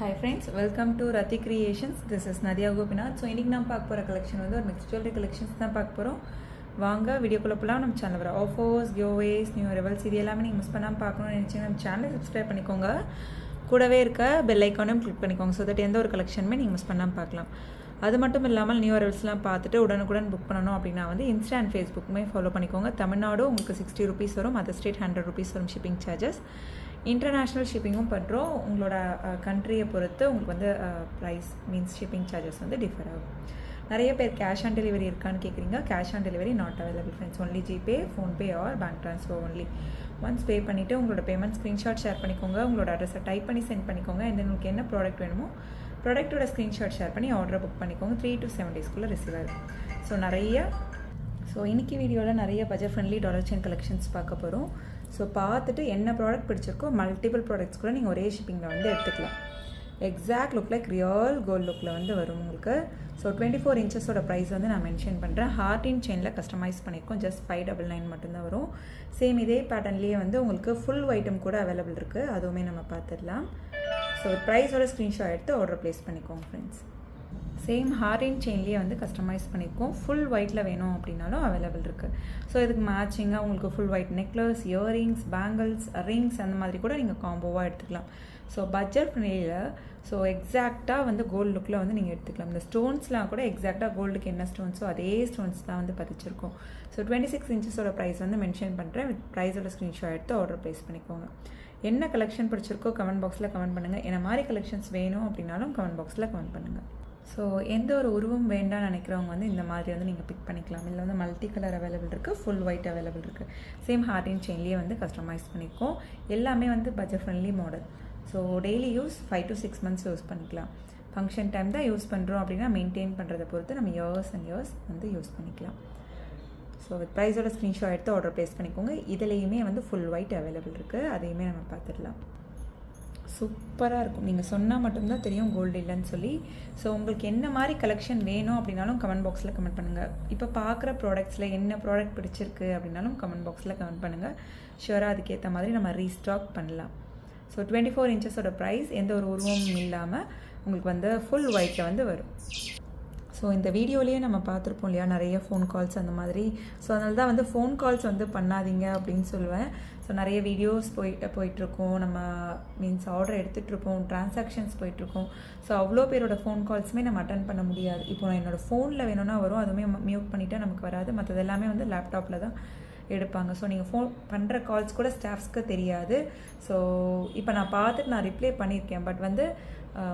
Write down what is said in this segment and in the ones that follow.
Hi friends, welcome to Rati Creations. This is Nadia Gopinath. So இன்னைக்கு நான் பார்க்க போகிற கலெக்ஷன் வந்து ஒரு மிக்ஸ் ஜுவல்லரி கலெக்ஷன்ஸ் தான் பார்க்க போகிறோம். வாங்க வீடியோக்குள்ளே போகலாம். நம்ம சேனல் வர ஆஃபர்ஸ், கிவ்அவேஸ், நியூ ரிவல்ஸ் இது எல்லாமே நீங்கள் மிஸ் பண்ணாமல் பார்க்கணும்னு நினச்சிங்கன்னா நம்ம சேனலை சப்ஸ்கிரைப் பண்ணிக்கோங்க. கூடவே இருக்க பெல் ஐக்கானையும் கிளிக் பண்ணிக்கோங்க. ஸோ தட் எந்த ஒரு கலெக்ஷனுமே நீங்கள் மிஸ் பண்ணாமல் பார்க்கலாம். அது மட்டும் இல்லாமல் நியூ அரைவல்ஸ்லாம் பார்த்துட்டு உடனுக்குடன் புக் பண்ணணும் அப்படின்னா வந்து இன்ஸ்டா அண்ட் ஃபேஸ்புக்குமே ஃபாலோ பண்ணிக்கோங்க. தமிழ்நாடு உங்களுக்கு 60 rupees வரும், அதர் ஸ்டேட் 100 rupees வரும் ஷிப்பிங் சார்ஜஸ். இன்டர்நேஷ்னல் ஷிப்பிங்கும் பண்ணுறோம். உங்களோட கண்ட்ரியை பொறுத்து உங்களுக்கு வந்து ப்ரைஸ் மீன்ஸ் ஷிப்பிங் சார்ஜஸ் வந்து டிஃபர் ஆகும். நிறைய பேர் கேஷ் ஆன் டெலிவரி இருக்கான்னு கேட்குறீங்க. Cash on delivery not available friends. Only GPay, PhonePe R bank transfer only. Once pay பண்ணிவிட்டு உங்களோட பேமெண்ட் ஸ்க்ரீன்ஷாட் ஷேர் பண்ணிக்கோங்க. உங்களோட அட்ரஸை டைப் பண்ணி சென்ட் பண்ணிக்கோங்க. அண்ட் உங்களுக்கு என்ன ப்ராடக்ட் வேணுமோ ப்ராடக்ட்டோட ஸ்க்ரீன்ஷாட் ஷேர் பண்ணி ஆர்டரை புக் பண்ணிக்கோங்க. 3 to 7 daysக்குள்ளே ரிசீவ் ஆகும். ஸோ இன்றைக்கி வீடியோவில் நிறைய budget friendly dollar chain collections பார்க்க போகிறோம். ஸோ பார்த்துட்டு என்ன ப்ராடக்ட் பிடிச்சிருக்கோ மல்டிபிள் ப்ராடக்ட்ஸ் கூட நீங்கள் ஒரே ஷிப்பிங்கில் வந்து எடுத்துக்கலாம். Exact look like real gold லுக்கில் வந்து வரும் உங்களுக்கு. ஸோ 24 inches ப்ரைஸ் வந்து நான் மென்ஷன் பண்ணுறேன். ஹார்டின் செயினில் கஸ்டமைஸ் பண்ணியிருக்கோம். ஜஸ்ட் 599 மட்டும்தான் வரும். சேம் இதே பேட்டர்ன்லேயே வந்து உங்களுக்கு ஃபுல் ஒயிட்டும் கூட அவைலபிள் இருக்குது. அதுவுமே நம்ம பார்த்துடலாம். ஸோ ப்ரைஸோட ஸ்க்ரீன்ஷாட் எடுத்து ஆர்டர் ப்ளேஸ் பண்ணிக்கோங்க ஃப்ரெண்ட்ஸ். சேம் ஹார்டின் செயின்லேயே வந்து கஸ்டமைஸ் பண்ணியிருக்கோம். ஃபுல் ஒயிட்டில் வேணும் அப்படின்னாலும் அவைலபிள் இருக்குது. ஸோ இதுக்கு மேட்சிங்காக உங்களுக்கு full white necklace, earrings, bangles, rings அந்த மாதிரி கூட நீங்கள் காம்போவாக எடுத்துக்கலாம். ஸோ பட்ஜெட் ஃப்ரெண்ட்லியில் ஸோ எக்ஸாக்டாக வந்து கோல்டு லுக்கில் வந்து நீங்கள் எடுத்துக்கலாம். இந்த ஸ்டோன்ஸ்லாம் கூட எக்ஸாக்டாக கோல்டுக்கு என்ன ஸ்டோன்ஸோ அதே ஸ்டோன்ஸ் தான் வந்து பதிச்சிருக்கோம். ஸோ 26 inches ப்ரைஸ் வந்து மென்ஷன் பண்ணுறேன். வித் ப்ரைஸோட ஸ்க்ரீன்ஷாட் எடுத்து ஆர்டர் ப்ளேஸ் பண்ணிக்கோங்க. என்ன கலெக்ஷன் பிடிச்சிருக்கோ கமெண்ட் பாக்ஸில் கமெண்ட் பண்ணுங்கள். என்ன மாதிரி கலெக்ஷன்ஸ் வேணும் அப்படின்னாலும் கமெண்ட் பாக்ஸில் கமெண்ட் பண்ணுங்கள். ஸோ எந்த ஒரு உருவம் வேண்டாம்னு நினைக்கிறவங்க வந்து இந்த மாதிரி வந்து நீங்கள் பிக் பண்ணிக்கலாம். இல்லை வந்து மல்டி கலர் அவைலபிள் இருக்குது, ஃபுல் ஒயிட் அவைலபிள் இருக்குது. சேம் ஹார்டின் செயின்லேயே வந்து கஸ்டமைஸ் பண்ணியிருக்கோம். எல்லாமே வந்து budget friendly model. So daily use 5 to 6 months use பண்ணிக்கலாம். ஃபங்க்ஷன் டைம் தான் யூஸ் பண்ணுறோம் அப்படின்னா மெயின்டைன் பண்ணுறதை பொறுத்து நம்ம இயர்ஸ் அண்ட் இயர்ஸ் வந்து யூஸ் பண்ணிக்கலாம். ஸோ வித் ப்ரைஸோட ஸ்க்ரீன்ஷாட் எடுத்து ஆர்டர் ப்ளேஸ் பண்ணிக்கோங்க. இதுலேயுமே வந்து ஃபுல் ஒயிட் அவைலபிள் இருக்குது. அதையுமே நம்ம பார்த்துடலாம். சூப்பராக இருக்கும். நீங்கள் சொன்னால் மட்டும்தான் தெரியும் கோல்டு இல்லைன்னு சொல்லி. ஸோ உங்களுக்கு என்ன மாதிரி கலெக்ஷன் வேணும் அப்படின்னாலும் கமெண்ட் பாக்ஸில் கமெண்ட் பண்ணுங்கள். இப்போ பார்க்குற ப்ராடக்ட்ஸில் என்ன ப்ராடக்ட் பிடிச்சிருக்கு அப்படின்னாலும் கமெண்ட் பாக்ஸில் கமெண்ட் பண்ணுங்கள். ஷுவராக அதுக்கேற்ற மாதிரி நம்ம ரீஸ்டாக் பண்ணலாம். ஸோ 24 inches ப்ரைஸ் எந்த ஒரு உருவமும் இல்லாமல் உங்களுக்கு வந்து ஃபுல் ஒயிட்டில் வந்து வரும். ஸோ இந்த வீடியோலேயே நம்ம பார்த்துருப்போம் இல்லையா, நிறைய ஃபோன் கால்ஸ் அந்த மாதிரி. ஸோ அதனால தான் வந்து ஃபோன் கால்ஸ் வந்து பண்ணாதீங்க அப்படின்னு சொல்லுவேன். ஸோ நிறைய வீடியோஸ் போயிட்டுருக்கோம், நம்ம மீன்ஸ் ஆர்டர் எடுத்துகிட்ருப்போம், ட்ரான்சாக்ஷன்ஸ் போயிட்டுருக்கோம். ஸோ அவ்வளோ பேரோட ஃபோன் கால்ஸுமே நம்ம அட்டன் பண்ண முடியாது. இப்போ நான் என்னோடய ஃபோனில் வேணும்னா வரும், அதுவுமே மியூட் பண்ணிவிட்டால் நமக்கு வராது. மற்றது எல்லாமே வந்து லேப்டாப்பில் தான் எடுப்பாங்க. ஸோ நீங்கள் ஃபோன் பண்ணுற கால்ஸ் கூட ஸ்டாஃப்ஸ்க்கு தெரியாது. ஸோ இப்போ நான் பார்த்துட்டு நான் ரிப்ளை பண்ணியிருக்கேன். பட் வந்து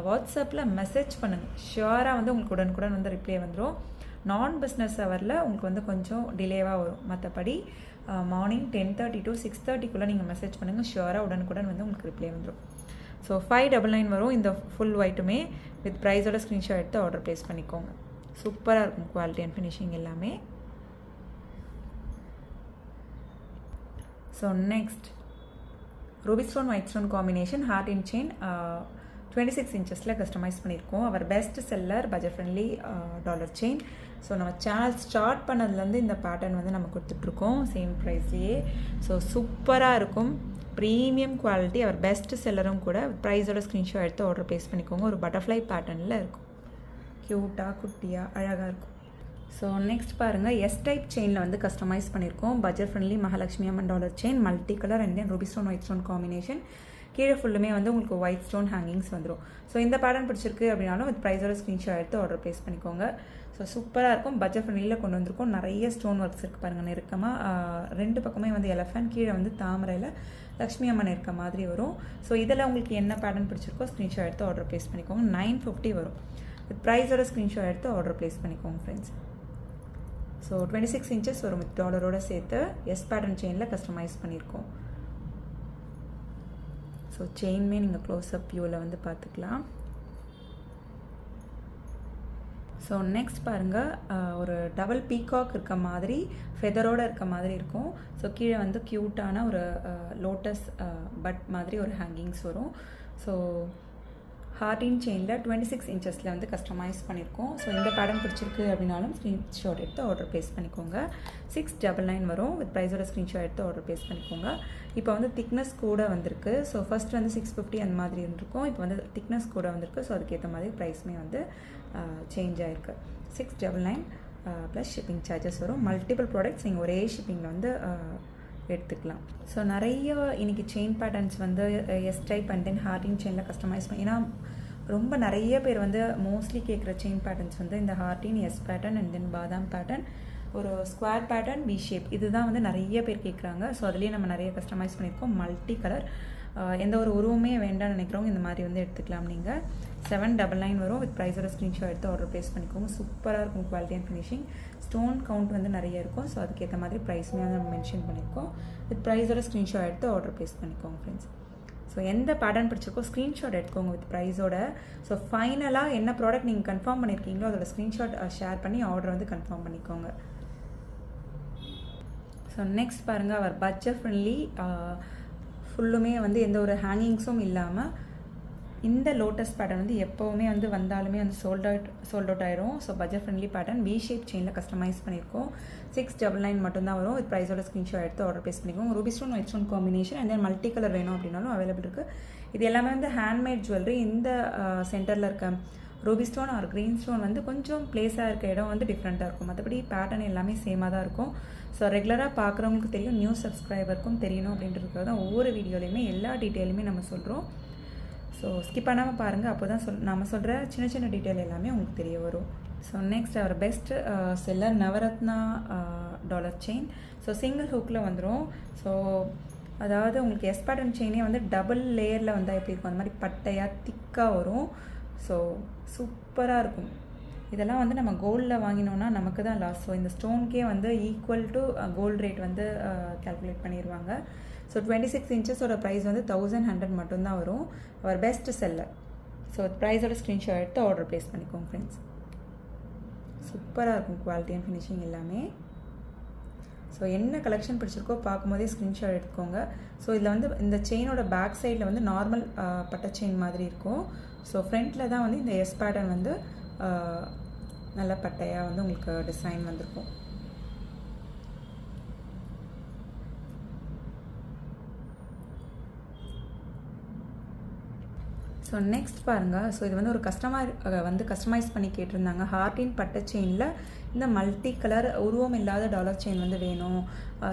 வாட்ஸ்அப்பில் மெசேஜ் பண்ணுங்கள். ஷியோராக வந்து உங்களுக்கு உடனுக்குடன் வந்து ரிப்ளை வந்துடும். நான் பிஸ்னஸ் ஹவரில் உங்களுக்கு வந்து கொஞ்சம் டிலேவாக வரும். மற்றபடி மார்னிங் 10:30 to 6:30 நீங்கள் மெசேஜ் பண்ணுங்கள். ஷியோராக உடனுக்குடன் வந்து உங்களுக்கு ரிப்ளை வந்துடும். ஸோ 599 வரும் இந்த ஃபுல் ஒயிட்டுமே. வித் ப்ரைஸோட ஸ்க்ரீன்ஷாட் எடுத்து ஆர்டர் ப்ளேஸ் பண்ணிக்கோங்க. சூப்பராக இருக்கும் குவாலிட்டி அண்ட் ஃபினிஷிங் எல்லாமே. So next ruby stone white stone combination ஹார்டின் செயின் 26 inches கஸ்டமைஸ் பண்ணியிருக்கோம். Our best seller budget friendly dollar chain. So நம்ம சேனல் ஸ்டார்ட் பண்ணதுலேருந்து இந்த பேட்டர்ன் வந்து நம்ம கொடுத்துட்ருக்கோம் சேம் ப்ரைஸ்லேயே. ஸோ சூப்பராக இருக்கும், ப்ரீமியம் குவாலிட்டி, அவர் பெஸ்ட் செல்லரும் கூட. ப்ரைஸோட ஸ்க்ரீன்ஷாட் எடுத்து ஆர்டர் ப்ளேஸ் பண்ணிக்கோங்க. ஒரு பட்டர்ஃப்ளை பேட்டர்னில் இருக்கும். க்யூட்டாக குட்டியாக அழகாக இருக்கும். ஸோ நெக்ஸ்ட் பாருங்கள், எஸ் டைப் செயினில் வந்து கஸ்டமைஸ் பண்ணியிருக்கோம். Budget friendly Mahalakshmi Amman dollar chain, multi colour and then Ruby stone white stone combination. கீழே ஃபுல்லுமே வந்து உங்களுக்கு ஒயிட் ஸ்டோன் ஹேங்கிங்ஸ் வந்துடும். ஸோ இந்த பேட்டர்ன் பிடிச்சிருக்கு அப்படின்னாலும் வித் ப்ரைஸோட ஸ்க்ரீன்ஷாட் எடுத்து ஆர்டர் ப்ளேஸ் பண்ணிக்கோங்க. ஸோ சூப்பராக இருக்கும். பட்ஜெட் ஃப்ரெண்ட்லியில் கொண்டு வந்திருக்கோம். நிறைய ஸ்டோன் ஒர்க்ஸ் இருக்குது பாருங்கள். நெருக்கமாக 2 பக்கமே வந்து எலஃபண்ட், கீழே வந்து தாமரையில் லக்ஷ்மி அம்மன் இருக்க மாதிரி வரும். ஸோ இதில் உங்களுக்கு என்ன பேட்டர்ன் பிடிச்சிருக்கோ ஸ்க்ரீன்ஷாட் எடுத்து ஆர்டர் ப்ளேஸ் பண்ணிக்கோங்க. 950 வரும். வித் ப்ரைஸோட ஸ்க்ரீன்ஷாட் எடுத்து ஆர்டர் ப்ளேஸ் பண்ணிக்கோங்க ஃப்ரெண்ட்ஸ். ஸோ 26 inches வரும் வித் டாலரோட சேர்த்து. எஸ் பேட்டர்ன் செயினில் கஸ்டமைஸ் பண்ணியிருக்கோம். ஸோ செயின்மே நீங்கள் க்ளோஸ்அப் வியூவில் வந்து பார்த்துக்கலாம். ஸோ நெக்ஸ்ட் பாருங்கள், ஒரு டபுள் பீகாக் இருக்க மாதிரி ஃபெதரோடு இருக்க மாதிரி இருக்கும். ஸோ கீழே வந்து க்யூட்டான ஒரு லோட்டஸ் பட் மாதிரி ஒரு ஹேங்கிங்ஸ் வரும். ஸோ ஹார்டின் செயினில் 26 இன்ச்சஸில் வந்து கஸ்டமைஸ் பண்ணியிருக்கோம். ஸோ இந்த பேட்டர்ன் பிடிச்சிருக்கு அப்படின்னாலும் ஸ்க்ரீன்ஷாட் எடுத்து ஆர்டர் ப்ளேஸ் பண்ணிக்கோங்க. 699 வரும். வித் ப்ரைஸோட ஸ்க்ரீன்ஷாட் எடுத்து ஆர்டர் ப்ளேஸ் பண்ணிக்கோங்க. இப்போ வந்து திக்னஸ் கூட வந்திருக்கு. ஸோ ஃபஸ்ட் வந்து 650 அந்த மாதிரி இருந்திருக்கும். இப்போ வந்து திக்னஸ் கூட வந்திருக்கு. ஸோ அதுக்கேற்ற மாதிரி ப்ரைஸுமே வந்து சேஞ்ச் ஆகிருக்கு. 699 ப்ளஸ் ஷிப்பிங் சார்ஜஸ் வரும். மல்டிபிள் ப்ராடக்ட்ஸ் நீங்கள் ஒரே ஷிப்பிங்கில் வந்து எடுத்துக்கலாம். ஸோ நிறைய இன்றைக்கி செயின் பேட்டர்ன்ஸ் வந்து எஸ் டைப் அண்ட் தென் ஹார்டின் செயினில் கஸ்டமைஸ் பண்ணி, ஏன்னா ரொம்ப நிறைய பேர் வந்து மோஸ்ட்லி கேட்குற செயின் பேட்டர்ன்ஸ் வந்து இந்த ஹார்டின் எஸ் பேட்டர்ன் அண்ட் தென் பாதாம் பேட்டர்ன், ஒரு ஸ்கொயர் பேட்டர்ன், வி ஷேப், இதுதான் வந்து நிறைய பேர் கேட்குறாங்க. ஸோ அதுலேயே நம்ம நிறைய கஸ்டமைஸ் பண்ணியிருக்கோம். மல்டி கலர், எந்த ஒரு உருவமே வேண்டாம்னு நினைக்கிறவங்க இந்த மாதிரி வந்து எடுத்துக்கலாம். நீங்கள் 799 வரும். வித் ப்ரைஸோட ஸ்க்ரீன்ஷாட் எடுத்து ஆர்டர் ப்ளேஸ் பண்ணிக்கோங்க. சூப்பராக இருக்கும் quality and finishing. Stone count வந்து நிறைய இருக்கும். ஸோ அதுக்கேற்ற மாதிரி ப்ரைஸுமே வந்து நம்ம மென்ஷன் பண்ணியிருக்கோம். வித் ப்ரைஸோட ஸ்க்ரீன்ஷாட் எடுத்து ஆர்டர் ப்ளேஸ் பண்ணிக்கோங்க ஃப்ரெண்ட்ஸ். ஸோ எந்த பேட்டர்ன் பிடிச்சிருக்கோ ஸ்க்ரீன்ஷாட் எடுத்துக்கோங்க வித் ப்ரைஸோட. ஸோ ஃபைனலாக என்ன ப்ராடக்ட் நீங்கள் கன்ஃபார்ம் பண்ணியிருக்கீங்களோ அதோட ஸ்க்ரீன்ஷாட் ஷேர் பண்ணி ஆர்டர் வந்து கன்ஃபார்ம் பண்ணிக்கோங்க. ஸோ நெக்ஸ்ட் பாருங்கள், அவர் பட்ஜெட் ஃப்ரெண்ட்லி, ஃபுல்லுமே வந்து எந்த ஒரு ஹேங்கிங்ஸும் இல்லாமல் இந்த லோட்டஸ் பேட்டர்ன் வந்து எப்போவுமே வந்து வந்தாலுமே வந்து சோல்ட் அவுட் ஆயிரும். So budget friendly pattern we shape செயினில் கஸ்டமைஸ் பண்ணியிருக்கோம். 699 மட்டும்தான் வரும். வித் ப்ரைஸோட ஸ்க்ரீன்ஷாட் எடுத்து ஆர்டர் ப்ளேஸ் பண்ணிக்கோங்க. Ruby stone white stone combination and then multi colour வேணும் அப்படின்னாலும் அவைலபிள் இருக்குது. இது எல்லாமே வந்து ஹேண்ட்மேட் ஜுவல்லரி. இந்த சென்டரில் இருக்க ruby stone or green stone வந்து கொஞ்சம் பிளேஸாக இருக்க இடம் வந்து டிஃப்ரெண்ட்டாக இருக்கும். மற்றபடி பேட்டர்ன் எல்லாமே சேமாக தான் இருக்கும். ஸோ ரெகுலராக பார்க்குறவங்களுக்கு தெரியும், நியூ சப்ஸ்கிரைபருக்கும் தெரியணும் அப்படின்றதுக்காக தான் ஒவ்வொரு வீடியோலையுமே எல்லா டீட்டெயிலுமே நம்ம சொல்கிறோம். ஸோ ஸ்கிப் பண்ணாமல் பாருங்கள். அப்போ தான் நம்ம சொல்கிற சின்ன சின்ன டீட்டெயில் எல்லாமே உங்களுக்கு தெரிய வரும். So next our best seller Navratna dollar chain. So single ஹூக்கில் வந்துடும். ஸோ அதாவது உங்களுக்கு எஸ் பேட்டர்ன் செயினே வந்து டபுள் லேயரில் வந்தால் எப்படி இருக்கும், அந்த மாதிரி பட்டையாக திக்காக வரும். ஸோ சூப்பராக இருக்கும். இதெல்லாம் வந்து நம்ம கோல்டில் வாங்கினோன்னா நமக்கு தான் லாஸ். ஸோ இந்த ஸ்டோனுக்கே வந்து ஈக்குவல் டு கோல்டு ரேட் வந்து கால்குலேட் பண்ணிடுவாங்க. ஸோ 26 இன்ச்சஸோட ப்ரைஸ் வந்து 1100 மட்டும்தான் வரும். அவர் பெஸ்ட் செல்லர். ஸோ ப்ரைஸோட ஸ்க்ரீன்ஷாட் எடுத்து ஆர்டர் ப்ளேஸ் பண்ணிக்கோங்க ஃப்ரெண்ட்ஸ். சூப்பராக இருக்கும் குவாலிட்டி அண்ட் ஃபினிஷிங் எல்லாமே. ஸோ என்ன கலெக்ஷன் பிடிச்சிருக்கோ பார்க்கும்போதே ஸ்க்ரீன்ஷாட் எடுத்துக்கோங்க. ஸோ இதில் வந்து இந்த செயினோட பேக் சைடில் வந்து நார்மல் பட்டை செயின் மாதிரி இருக்கும். ஸோ ஃப்ரண்ட்டில் தான் வந்து இந்த எஸ் பேட்டர்ன் வந்து நல்ல பட்டையாக வந்து உங்களுக்கு டிசைன் வந்திருக்கும். ஸோ நெக்ஸ்ட் பாருங்கள். ஸோ இது வந்து ஒரு கஸ்டமர் வந்து கஸ்டமைஸ் பண்ணி கேட்டிருந்தாங்க. ஹார்டின் பட்டை செயினில் இந்த மல்டி கலர் உருவம் இல்லாத டாலர் செயின் வந்து வேணும்,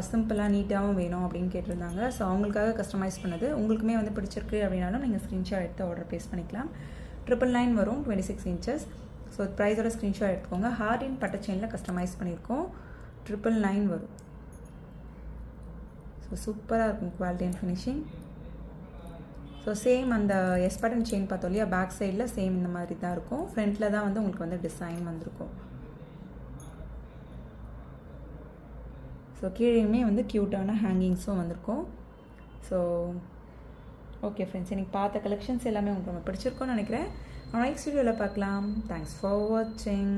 சிம்பிளாக நீட்டாகவும் வேணும் அப்படின்னு கேட்டிருந்தாங்க. ஸோ அவங்களுக்காக கஸ்டமைஸ் பண்ணது. உங்களுக்குமே வந்து பிடிச்சிருக்கு அப்படின்னாலும் நீங்கள் ஸ்க்ரீன்ஷாட் எடுத்து ஆர்டர் ப்ளேஸ் பண்ணிக்கலாம். 999 வரும். 26 இன்ச்சஸ். ஸோ ப்ரைஸோட ஸ்க்ரீன்ஷாட் எடுத்துக்கோங்க. ஹார்டின் பட்டை செயினில் கஸ்டமைஸ் பண்ணியிருக்கோம். 999 வரும். ஸோ சூப்பராக இருக்கும் quality and finishing. So same அந்த எஸ் பேட்டர்ன் செயின் பார்த்தோம் இல்லையா, பேக் சைடில் சேம் இந்த மாதிரி தான் இருக்கும். ஃப்ரண்ட்டில் தான் வந்து உங்களுக்கு வந்து டிசைன் வந்திருக்கும். ஸோ கீழேயுமே வந்து க்யூட்டான ஹேங்கிங்ஸும் வந்திருக்கும். ஸோ ஓகே ஃப்ரெண்ட்ஸ், எனக்கு பார்த்த கலெக்ஷன்ஸ் எல்லாமே உங்களுக்கு ரொம்ப பிடிச்சிருக்கும்னு நினைக்கிறேன். நெக்ஸ்ட் வீடியோவில் பார்க்கலாம். தேங்க்ஸ் ஃபார் வாட்சிங்.